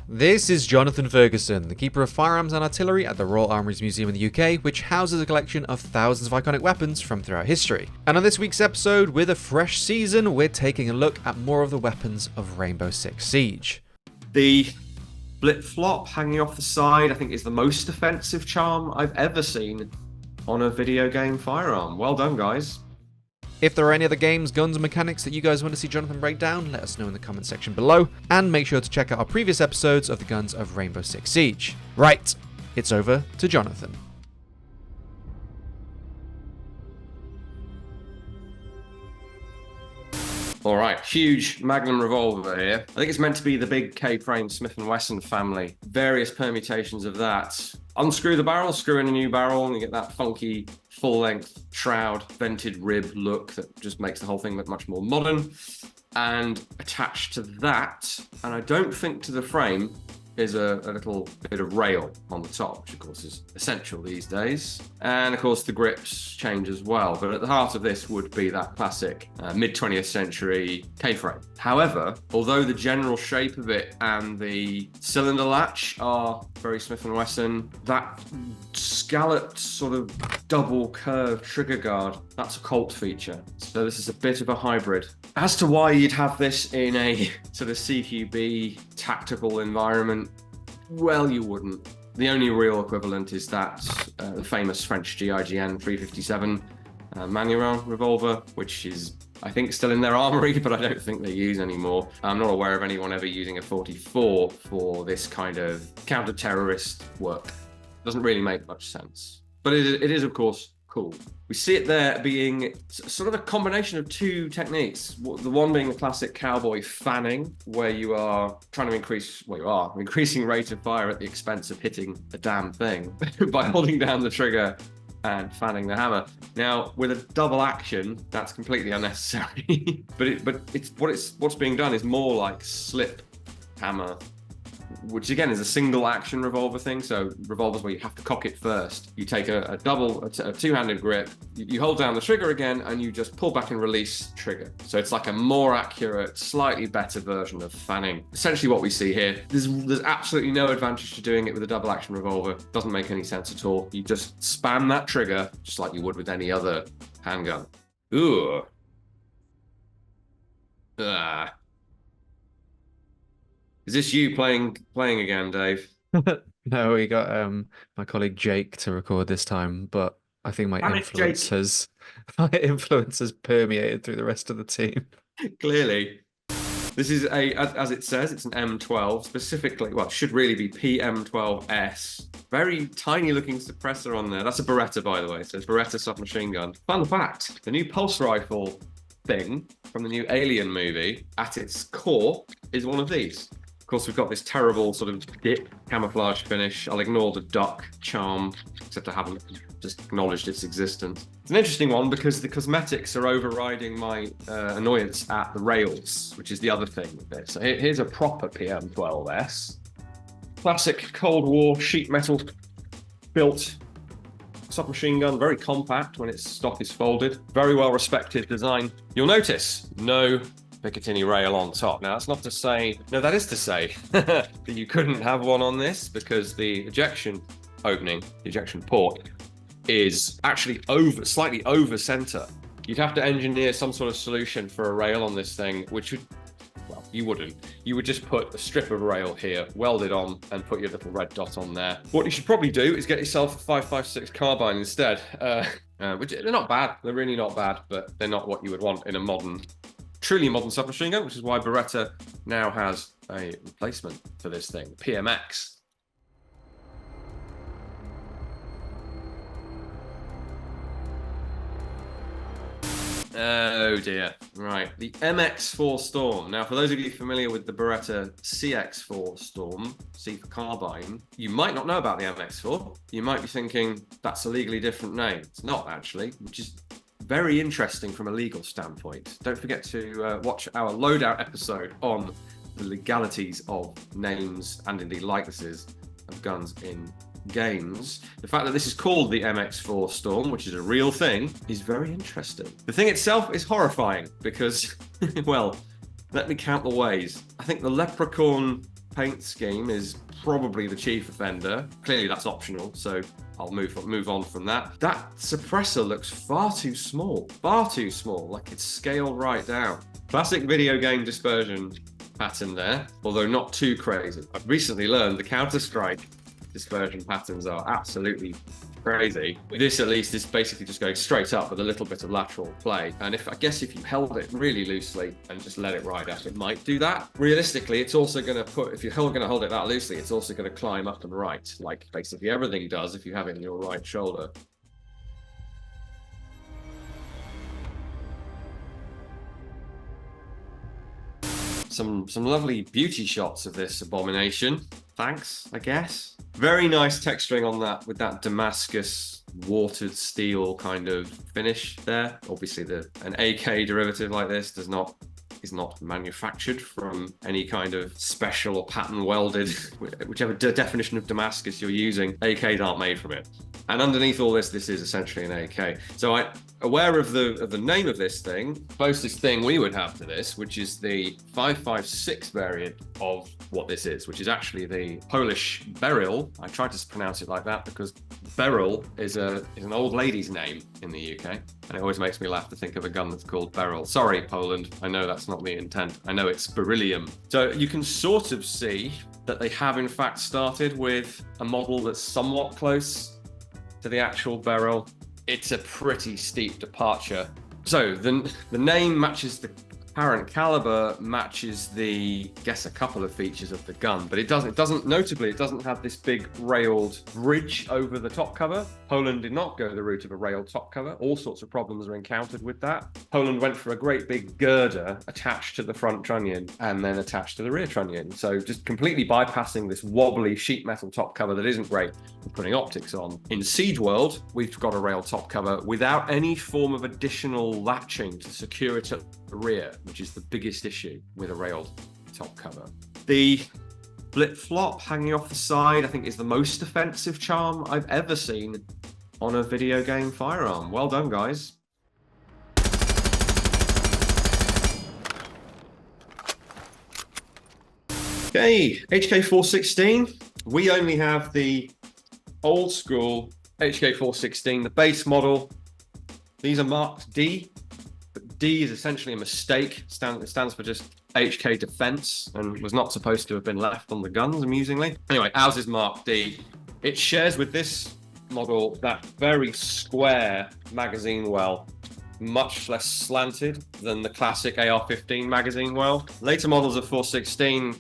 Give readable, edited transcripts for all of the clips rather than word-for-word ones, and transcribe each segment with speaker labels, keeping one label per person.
Speaker 1: This is Jonathan Ferguson, the Keeper of Firearms and Artillery at the Royal Armouries Museum in the UK, which houses a collection of thousands of iconic weapons from throughout history. And on this week's episode, with a fresh season, we're taking a look at more of the weapons of Rainbow Six Siege.
Speaker 2: The flip-flop hanging off the side, I think, is the most offensive charm I've ever seen on a video game firearm. Well done, guys.
Speaker 1: If there are any other games, guns, and mechanics that you guys want to see Jonathan break down, let us know in the comment section below, and make sure to check out our previous episodes of the guns of Rainbow Six Siege. Right, it's over to Jonathan.
Speaker 2: All right, huge Magnum revolver here. I think it's meant to be the big K-frame Smith & Wesson family. Various permutations of that. Unscrew the barrel, screw in a new barrel, and you get that funky full-length shroud vented rib look that just makes the whole thing look much more modern. And attached to that, and I don't think to the frame, is a little bit of rail on the top, which of course is essential these days. And of course the grips change as well, but at the heart of this would be that classic mid-20th century K-frame. However, although the general shape of it and the cylinder latch are very Smith & Wesson, that scalloped sort of double curved trigger guard, that's a Colt feature. So this is a bit of a hybrid. As to why you'd have this in a sort of CQB tactical environment, well, you wouldn't. The only real equivalent is that the famous French GIGN 357 Manuel revolver, which is, I think, still in their armory, but I don't think they use anymore. I'm not aware of anyone ever using a 44 for this kind of counter-terrorist work. Doesn't really make much sense. But it is, of course, cool. We see it there being sort of a combination of two techniques. The one being the classic cowboy fanning, where you are trying to increasing rate of fire at the expense of hitting the damn thing by holding down the trigger and fanning the hammer. Now, with a double action, that's completely unnecessary. but what's being done is more like slip hammer, which again is a single action revolver thing. So revolvers where you have to cock it first. You take a two-handed grip, you hold down the trigger again, and you just pull back and release trigger. So it's like a more accurate, slightly better version of fanning. Essentially what we see here, there's absolutely no advantage to doing it with a double action revolver. Doesn't make any sense at all. You just spam that trigger just like you would with any other handgun. Ooh. Is this you playing again, Dave?
Speaker 1: No, we got my colleague Jake to record this time, but I think my influence has permeated through the rest of the team.
Speaker 2: Clearly. This is as it says, it's an M12, specifically, well, it should really be PM12S. Very tiny looking suppressor on there. That's a Beretta, by the way, so it's Beretta submachine gun. Fun fact, the new pulse rifle thing from the new Alien movie, at its core, is one of these. Of course, we've got this terrible sort of dip camouflage finish. I'll ignore the duck charm, except I haven't just acknowledged its existence. It's an interesting one because the cosmetics are overriding my annoyance at the rails, which is the other thing with this. So here's a proper PM12S. Classic Cold War sheet metal built submachine gun, very compact when its stock is folded. Very well respected design. You'll notice no Picatinny rail on top. Now that's not to say, no, that is to say that you couldn't have one on this, because the ejection opening, the ejection port, is actually slightly over center. You'd have to engineer some sort of solution for a rail on this thing, which would, well, you wouldn't. You would just put a strip of rail here, weld it on, and put your little red dot on there. What you should probably do is get yourself a 5.56 Carbine instead, which they're not bad. They're really not bad, but they're not what you would want in a truly modern submachine gun, which is why Beretta now has a replacement for this thing, PMX. Oh dear. Right, the Mx4 Storm. Now, for those of you familiar with the Beretta CX4 Storm, C for Carbine, you might not know about the Mx4. You might be thinking that's a legally different name. It's not, actually, which is very interesting from a legal standpoint. Don't forget to watch our loadout episode on the legalities of names and indeed likenesses of guns in games. The fact that this is called the Mx4 Storm, which is a real thing, is very interesting. The thing itself is horrifying because, well, let me count the ways. I think the Leprechaun paint scheme is probably the chief offender. Clearly that's optional, so I'll move on from that. That suppressor looks far too small, like it's scaled right down. Classic video game dispersion pattern there, although not too crazy. I've recently learned the Counter-Strike dispersion patterns are absolutely crazy. This at least is basically just going straight up with a little bit of lateral play. And I guess if you held it really loosely and just let it ride up, it might do that. Realistically, it's also going to if you're going to hold it that loosely, it's also going to climb up and right, like basically everything does if you have it in your right shoulder. Some lovely beauty shots of this abomination. Thanks, I guess. Very nice texturing on that with that Damascus watered steel kind of finish there. Obviously, an AK derivative like this is not manufactured from any kind of special or pattern welded, whichever definition of Damascus you're using. AKs aren't made from it. And underneath all this is essentially an AK. So I'm aware of the name of this thing. Closest thing we would have to this, which is the 5.56 variant of what this is, which is actually the Polish beryl. I tried to pronounce it like that because beryl is an old lady's name in the UK, and it always makes me laugh to think of a gun that's called beryl. Sorry, Poland, I know that's not the intent. I know it's beryllium. So you can sort of see that they have in fact started with a model that's somewhat close to the actual beryl. It's a pretty steep departure. So the name matches the apparent caliber, matches I guess a couple of features of the gun, but it doesn't notably, it doesn't have this big railed bridge over the top cover. Poland did not go the route of a railed top cover. All sorts of problems are encountered with that. Poland went for a great big girder attached to the front trunnion and then attached to the rear trunnion. So just completely bypassing this wobbly sheet metal top cover that isn't great for putting optics on. In Siege World, we've got a railed top cover without any form of additional latching to secure it at the rear, which is the biggest issue with a railed top cover. The flip-flop hanging off the side, I think, is the most offensive charm I've ever seen on a video game firearm. Well done, guys. Okay, HK416. We only have the old school HK416, the base model. These are marked D. D is essentially a mistake. It stands for just HK Defense and was not supposed to have been left on the guns, amusingly. Anyway, ours is marked D. It shares with this model that very square magazine well, much less slanted than the classic AR-15 magazine well. Later models of 416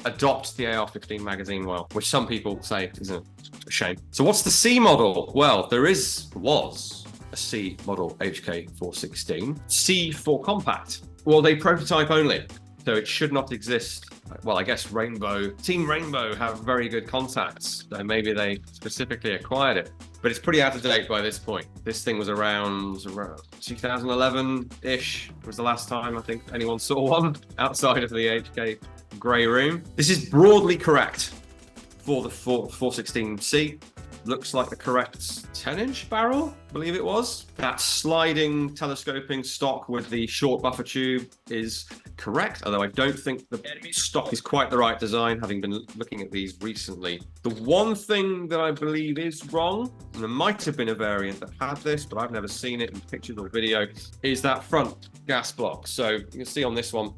Speaker 2: adopt the AR-15 magazine well, which some people say is a shame. So what's the C model? Well, was a C model HK416. C for compact. Well, they prototype only, so it should not exist. Well, I guess Team Rainbow have very good contacts, so maybe they specifically acquired it. But it's pretty out of date by this point. This thing was around 2011-ish was the last time I think anyone saw one outside of the HK grey room. This is broadly correct for the 416C. Looks like the correct 10-inch barrel, I believe it was. That sliding telescoping stock with the short buffer tube is correct, although I don't think the stock is quite the right design, having been looking at these recently. The one thing that I believe is wrong, and there might have been a variant that had this, but I've never seen it in pictures or video, is that front gas block. So you can see on this one,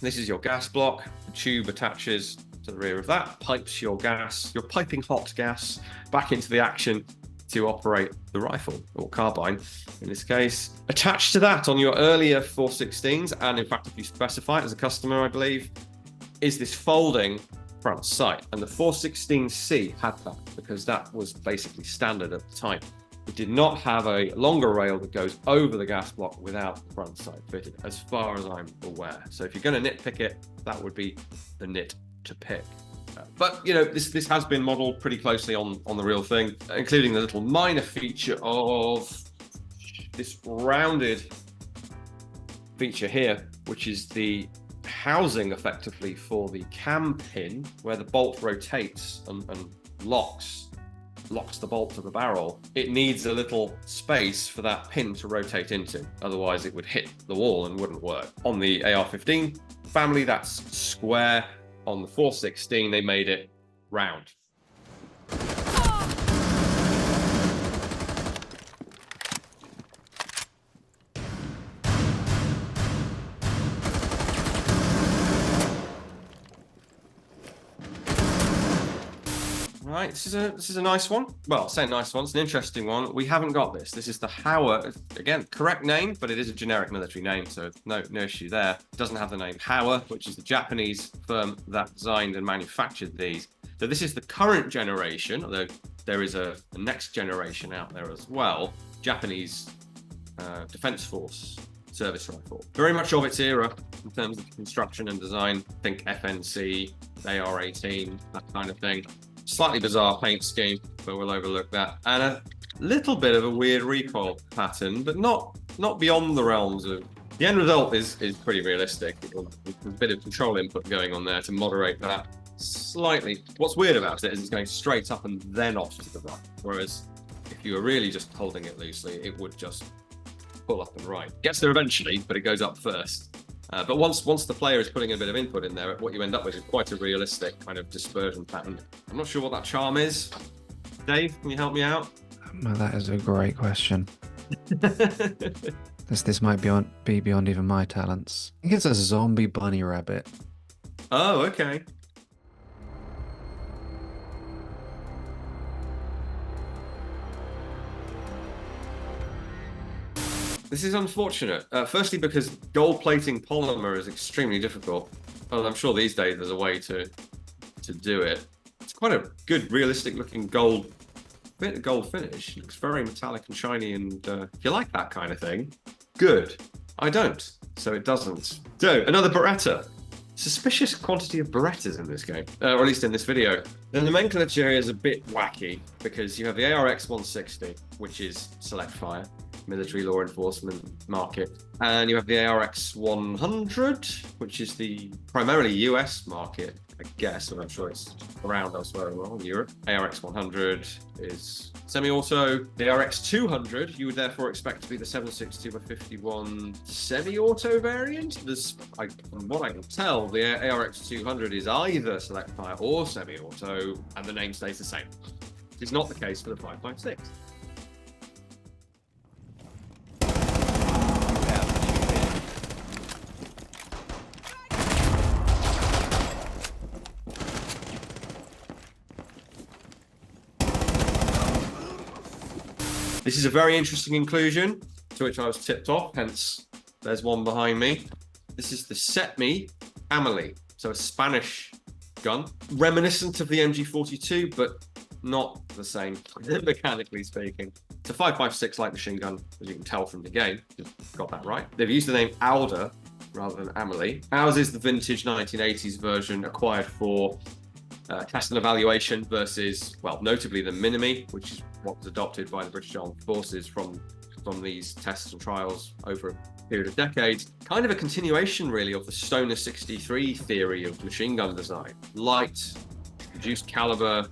Speaker 2: this is your gas block. The tube attaches to the rear of that, pipes your piping hot gas back into the action to operate the rifle, or carbine in this case. Attached to that on your earlier 416s, and in fact if you specify it as a customer, I believe, is this folding front sight. And the 416C had that because that was basically standard at the time. It did not have a longer rail that goes over the gas block without the front sight fitted, as far as I'm aware. So if you're going to nitpick it, that would be the nit to pick. But you know, this has been modeled pretty closely on the real thing, including the little minor feature of this rounded feature here, which is the housing effectively for the cam pin, where the bolt rotates and locks the bolt to the barrel. It needs a little space for that pin to rotate into, otherwise it would hit the wall and wouldn't work. On the AR-15 family, that's square on the 416, they made it round. Right, this is a nice one. Well, I'll say nice one. It's an interesting one. We haven't got this. This is the Hauer. Again, correct name, but it is a generic military name, so no issue there. It doesn't have the name Hauer, which is the Japanese firm that designed and manufactured these. So this is the current generation, although there is a next generation out there as well. Japanese Defense Force service rifle. Very much of its era in terms of construction and design. Think FNC, AR-18, that kind of thing. Slightly bizarre paint scheme, but we'll overlook that. And a little bit of a weird recoil pattern, but not beyond the realms of... The end result is pretty realistic. There's a bit of control input going on there to moderate that slightly. What's weird about it is it's going straight up and then off to the right. Whereas if you were really just holding it loosely, it would just pull up and right. Gets there eventually, but it goes up first. But once the player is putting a bit of input in there, what you end up with is quite a realistic kind of dispersion pattern. I'm not sure what that charm is. Dave, can you help me out?
Speaker 1: Well, that is a great question. This might be beyond even my talents. I think it's a zombie bunny rabbit.
Speaker 2: Oh, okay. This is unfortunate. Firstly, because gold plating polymer is extremely difficult. Well, I'm sure these days there's a way to do it. It's quite a good, realistic-looking gold finish. It looks very metallic and shiny, and if you like that kind of thing, good. I don't, so it doesn't. So, another Beretta. Suspicious quantity of Berettas in this game, or at least in this video. The nomenclature is a bit wacky because you have the ARX 160, which is select fire, military law enforcement market, and you have the ARX 100, which is the primarily US market, I guess, and I'm sure it's around elsewhere as well in Europe. ARX 100 is semi-auto. The ARX 200, you would therefore expect to be the 7.62/51 semi-auto variant. From what I can tell, the ARX 200 is either select fire or semi-auto, and the name stays the same. It's not the case for the 5.56. This is a very interesting inclusion, to which I was tipped off, hence there's one behind me. This is the Setme Amelie, so a Spanish gun, reminiscent of the MG42, but not the same, mechanically speaking. It's a 5.56 light machine gun, as you can tell from the game. You've got that right. They've used the name ALDA rather than Amelie. Ours is the vintage 1980s version acquired for test and evaluation versus, well, notably the Minimi, which is what was adopted by the British Armed Forces from these tests and trials over a period of decades. Kind of a continuation, really, of the Stoner 63 theory of machine gun design. Light, reduced caliber,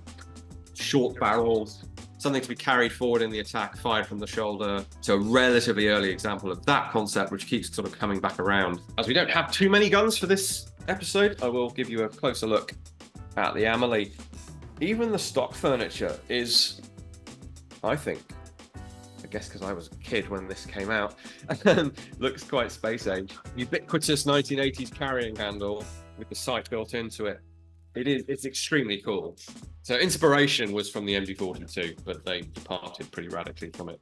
Speaker 2: short barrels, something to be carried forward in the attack, fired from the shoulder. So a relatively early example of that concept, which keeps sort of coming back around. As we don't have too many guns for this episode, I will give you a closer look at the Amelie. Even the stock furniture is, I think, I guess because I was a kid when this came out, looks quite space age. Ubiquitous 1980s carrying handle with the sight built into it. It's extremely cool. So inspiration was from the MG42, but they departed pretty radically from it.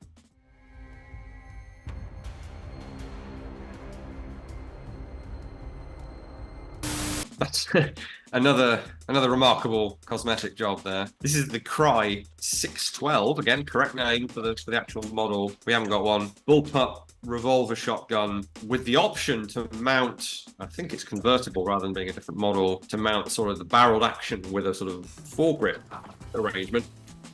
Speaker 2: That's another remarkable cosmetic job there. This is the Cry 612, again, correct name for the actual model. We haven't got one. Bullpup revolver shotgun with the option to mount, I think it's convertible rather than being a different model, to mount sort of the barreled action with a sort of foregrip arrangement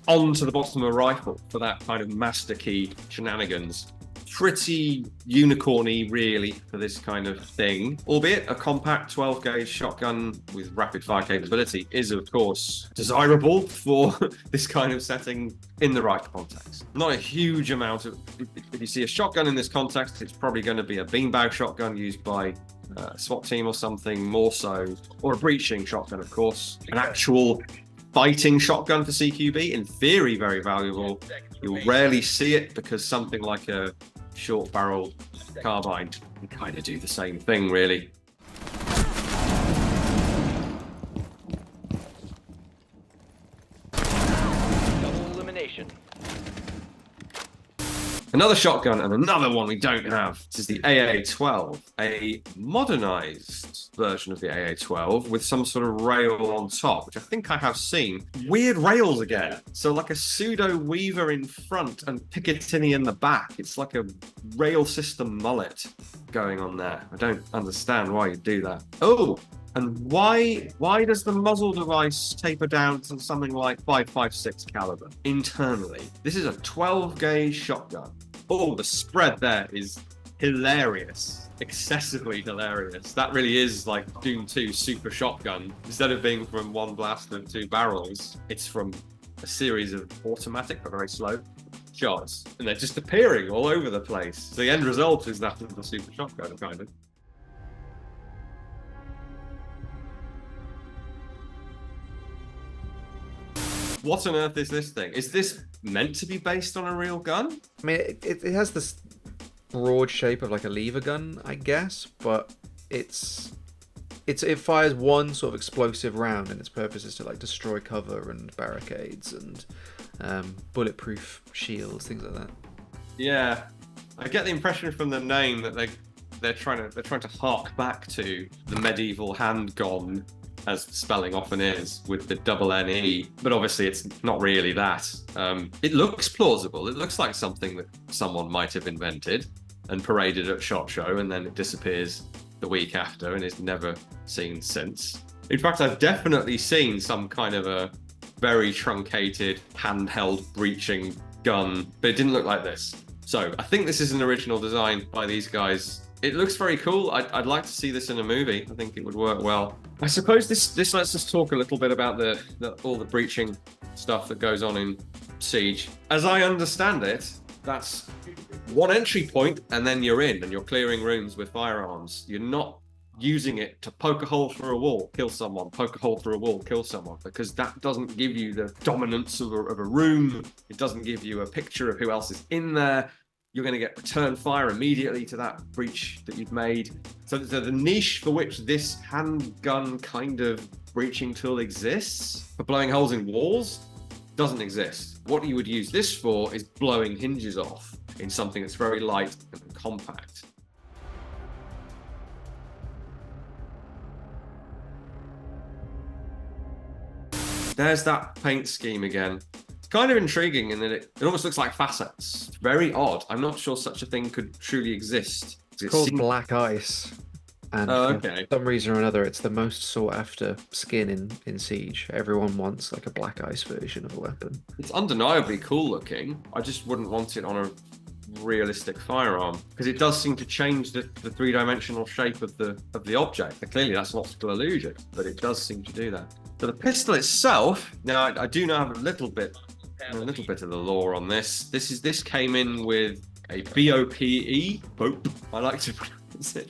Speaker 2: onto the bottom of a rifle for that kind of master key shenanigans. Pretty unicorny, really, for this kind of thing. Albeit a compact 12-gauge shotgun with rapid fire capability is, of course, desirable for this kind of setting in the right context. Not a huge amount of... If you see a shotgun in this context, it's probably going to be a beanbag shotgun used by SWAT team or something, more so, or a breaching shotgun, of course. An actual fighting shotgun for CQB, in theory, very valuable. You'll rarely see it because something like a short barrel carbine can kind of do the same thing, really.
Speaker 3: Double elimination.
Speaker 2: Another shotgun and another one we don't have. This is the AA-12, a modernized version of the AA-12 with some sort of rail on top, which I think I have seen. Weird rails again. So like a pseudo Weaver in front and Picatinny in the back. It's like a rail system mullet going on there. I don't understand why you do that. Oh, and why does the muzzle device taper down to something like 5.56 caliber internally? This is a 12 gauge shotgun. Oh, the spread there is hilarious, excessively hilarious. That really is like Doom 2 super shotgun. Instead of being from one blast of 2 barrels, it's from a series of automatic but very slow shots, and they're just appearing all over the place. So the end result is that of the super shotgun, kind of. What on earth is this thing? Is this meant to be based on a real gun?
Speaker 1: I mean, it has this broad shape of like a lever gun, I guess, but it fires one sort of explosive round, and its purpose is to like destroy cover and barricades and bulletproof shields, things like that.
Speaker 2: Yeah, I get the impression from the name that they're trying to hark back to the medieval handgun, as spelling often is, with the double NE, but obviously it's not really that. It looks plausible. It looks like something that someone might have invented and paraded at SHOT Show, and then it disappears the week after and is never seen since. In fact, I've definitely seen some kind of a very truncated handheld breaching gun, but it didn't look like this. So I think this is an original design by these guys. It looks very cool. I'd like to see this in a movie. I think it would work well. I suppose this lets us talk a little bit about all the breaching stuff that goes on in Siege. As I understand it, that's one entry point, and then you're in, and you're clearing rooms with firearms. You're not using it to poke a hole through a wall, kill someone, poke a hole through a wall, kill someone, because that doesn't give you the dominance of a room. It doesn't give you a picture of who else is in there. You're going to get return fire immediately to that breach that you've made. So the niche for which this handgun kind of breaching tool exists, for blowing holes in walls, doesn't exist. What you would use this for is blowing hinges off in something that's very light and compact. There's that paint scheme again. Kind of intriguing in that it almost looks like facets. It's very odd. I'm not sure such a thing could truly exist.
Speaker 1: It's called black ice, and
Speaker 2: okay.
Speaker 1: for some reason or another, it's the most sought after skin in Siege. Everyone wants like a black ice version of a weapon.
Speaker 2: It's undeniably cool looking. I just wouldn't want it on a realistic firearm, because it does seem to change the three-dimensional shape of the object. Now, clearly that's an optical illusion, but it does seem to do that. So the pistol itself, now I do know have a little bit of the lore on this. This came in with a BOPE, I like to pronounce it,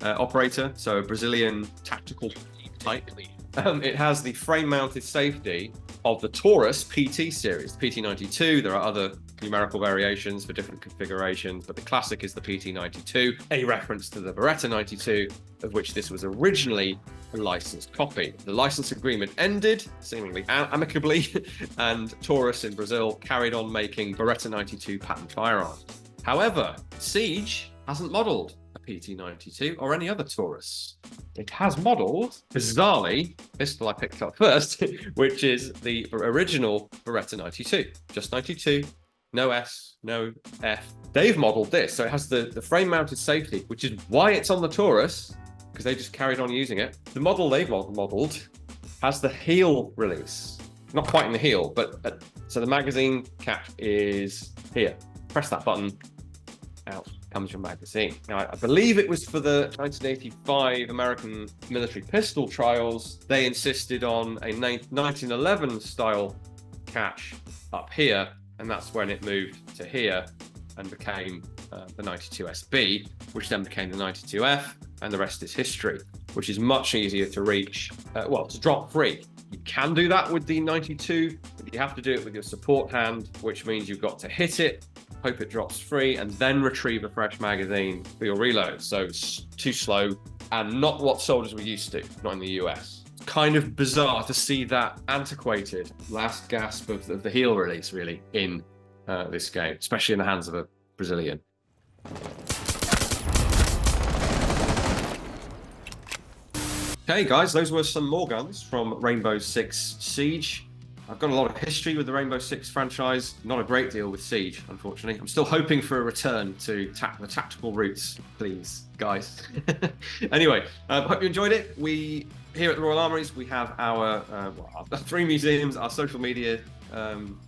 Speaker 2: operator, so a Brazilian tactical type. It has the frame-mounted safety of the Taurus PT series, the PT92. There are other numerical variations for different configurations, but the classic is the PT92, a reference to the Beretta 92, of which this was originally a licensed copy. The license agreement ended, seemingly amicably, and Taurus in Brazil carried on making Beretta 92 patent firearms. However, Siege hasn't modelled a PT92 or any other Taurus. It has modelled, bizarrely, the pistol I picked up first, which is the original Beretta 92. Just 92, no S, no F. They've modelled this, so it has the frame-mounted safety, which is why it's on the Taurus, because they just carried on using it. The model they've modelled has the heel release. Not quite in the heel, but so the magazine cap is here. Press that button, out comes your magazine. Now, I believe it was for the 1985 American military pistol trials. They insisted on a 1911 style catch up here, and that's when it moved to here and became the 92SB, which then became the 92F, and the rest is history, which is much easier to reach, to drop free. You can do that with the 92, but you have to do it with your support hand, which means you've got to hit it, hope it drops free, and then retrieve a fresh magazine for your reload. So it's too slow and not what soldiers were used to, not in the US. It's kind of bizarre to see that antiquated last gasp of the heel release, really, in this game, especially in the hands of a Brazilian. Okay, guys, those were some more guns from Rainbow Six Siege. I've got a lot of history with the Rainbow Six franchise, not a great deal with Siege, unfortunately. I'm still hoping for a return to the tactical roots, please, guys. Anyway, hope you enjoyed it. We, here at the Royal Armouries, we have our 3 museums, our social media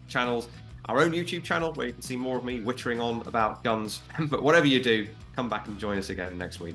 Speaker 2: channels, our own YouTube channel where you can see more of me wittering on about guns. But whatever you do, come back and join us again next week.